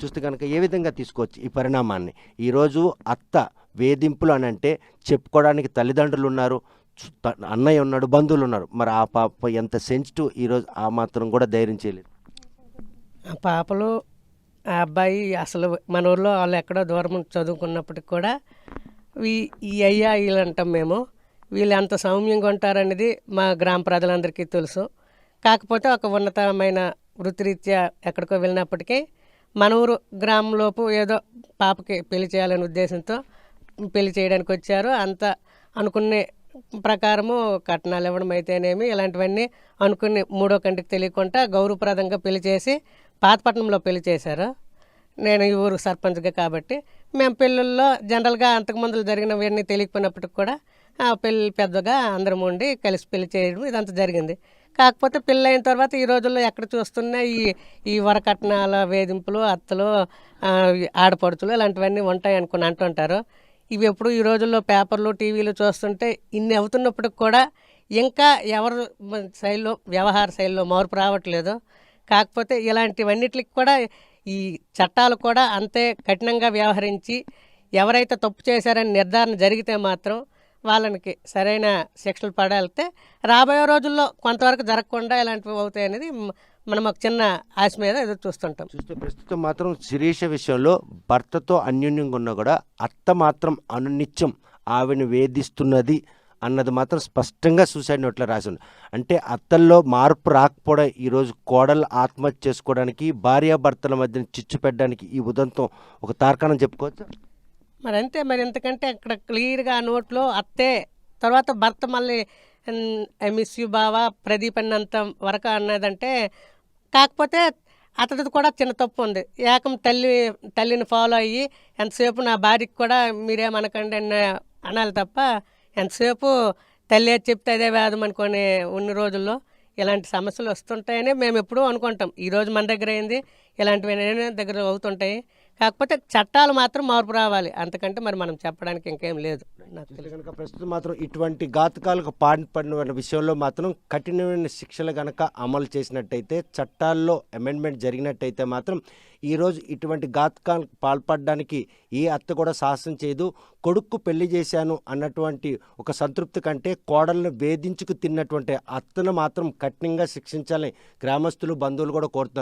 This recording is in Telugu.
చూస్తే కనుక ఏ విధంగా తీసుకోవచ్చు ఈ పరిణామాన్ని? ఈరోజు అత్త వేధింపులు అనంటే చెప్పుకోవడానికి తల్లిదండ్రులు ఉన్నారు, అన్నయ్య ఉన్నాడు, బంధువులు ఉన్నారు. మరి ఆ పాప ఎంత సెన్సిటివ్ ఈరోజు ఆ మాత్రం కూడా ధైర్యం చేయలేదు. ఆ పాపలు ఆ అబ్బాయి అసలు మన ఊర్లో వాళ్ళు ఎక్కడో దూరం చదువుకున్నప్పటికి కూడా ఈ ఈ అయ్యా వీళ్ళు అంటాం మేము, వీళ్ళు ఎంత సౌమ్యంగా ఉంటారనేది మా గ్రామ ప్రజలందరికీ తెలుసు. కాకపోతే ఒక ఉన్నతమైన వృత్తిరీత్యా ఎక్కడికో వెళ్ళినప్పటికీ మన ఊరు గ్రామంలోపు ఏదో పాపకి పెళ్లి చేయాలనే ఉద్దేశంతో పెళ్లి చేయడానికి వచ్చారు. అంత అనుకునే ప్రకారము కట్నాలు ఇవ్వడం అయితేనేమి ఇలాంటివన్నీ అనుకుని మూడో కంటికి తెలియకుండా గౌరవప్రదంగా పెళ్లి చేసి పాతపట్నంలో పెళ్లి చేశారు. నేను ఈ ఊరు సర్పంచ్గా కాబట్టి మేము పెళ్ళిళ్ళలో జనరల్గా అంతకుముందు జరిగినవన్నీ తెలియకపోయినప్పటికి కూడా పెళ్ళి పెద్దగా అందరం ఉండి కలిసి పెళ్లి చేయడం ఇదంతా జరిగింది. కాకపోతే పెళ్ళి అయిన తర్వాత ఈ రోజుల్లో ఎక్కడ చూస్తున్నా ఈ వరకట్నాల వేధింపులు, అత్తలు, ఆడపడుచులు ఇలాంటివన్నీ ఉంటాయి అనుకుని అంటుంటారు. ఇవి ఎప్పుడు ఈ రోజుల్లో పేపర్లు, టీవీలు చూస్తుంటే ఇన్ని అవుతున్నప్పటికి కూడా ఇంకా ఎవరు శైలిలో వ్యవహార శైలిలో మార్పు రావట్లేదు. కాకపోతే ఇలాంటివన్నిటికి కూడా ఈ చట్టాలు కూడా అంతే కఠినంగా వ్యవహరించి ఎవరైతే తప్పు చేశారని నిర్ధారణ జరిగితే మాత్రం వాళ్ళకి సరైన శిక్షలు పడాలితే రాబోయే రోజుల్లో కొంతవరకు జరగకుండా ఇలాంటివి అవుతాయి అనేది మనం ఒక చిన్న ఆశ మీద ఎదురు చూస్తుంటాం. చూస్తే ప్రస్తుతం మాత్రం శిరీష విషయంలో భర్తతో అన్యోన్యంగా ఉన్నా కూడా అత్త మాత్రం అనునిత్యం ఆవిడని వేధిస్తున్నది అన్నది మాత్రం స్పష్టంగా సూసైడ్ నోట్లో రాసి ఉంది. అంటే అత్తల్లో మార్పు రాకపోవడం ఈరోజు కోడలు ఆత్మహత్య చేసుకోవడానికి, భార్యాభర్తల మధ్యన చిచ్చు పెట్టడానికి ఈ ఉదంతం ఒక తార్కాణం చెప్పుకోవచ్చు. మరి అంతే, మరి ఎందుకంటే అక్కడ క్లియర్గా ఆ నోట్లో అత్తే, తర్వాత భర్త మళ్ళీ ఐ మిస్ యూ బావా ప్రదీప్ అన్నంత వరకు అన్నదంటే. కాకపోతే అతడిది కూడా చిన్న తప్పు ఉంది. ఏకం తల్లిని ఫాలో అయ్యి ఎంతసేపు నా భార్యకి కూడా మీరేమనకండి అనాలి తప్ప ఎంతసేపు తల్లి ఏది చెప్తే అదే వేదం అనుకునే ఉన్న రోజుల్లో ఇలాంటి సమస్యలు వస్తుంటాయని మేము ఎప్పుడూ అనుకుంటాం. ఈరోజు మన దగ్గర అయింది, ఇలాంటివి దగ్గర అవుతుంటాయి. కాకపోతే చట్టాలు మాత్రం మార్పు రావాలి, అంతకంటే మరి మనం చెప్పడానికి ఇంకేం లేదు. కనుక ప్రస్తుతం మాత్రం ఇటువంటి ఘాతకాలకు పాల్పడిన విషయంలో మాత్రం కఠినమైన శిక్షలు కనుక అమలు చేసినట్టయితే, చట్టాల్లో అమెండ్మెంట్ జరిగినట్టయితే మాత్రం ఈరోజు ఇటువంటి ఘాతకాలకు పాల్పడడానికి ఏ అత్త కూడా సాహసం చేయదు. కొడుక్కు పెళ్లి చేశాను అన్నటువంటి ఒక సంతృప్తి కంటే కోడలను వేధించుకు తిన్నటువంటి అత్తను మాత్రం కఠినంగా శిక్షించాలని గ్రామస్తులు, బంధువులు కూడా కోరుతున్నారు.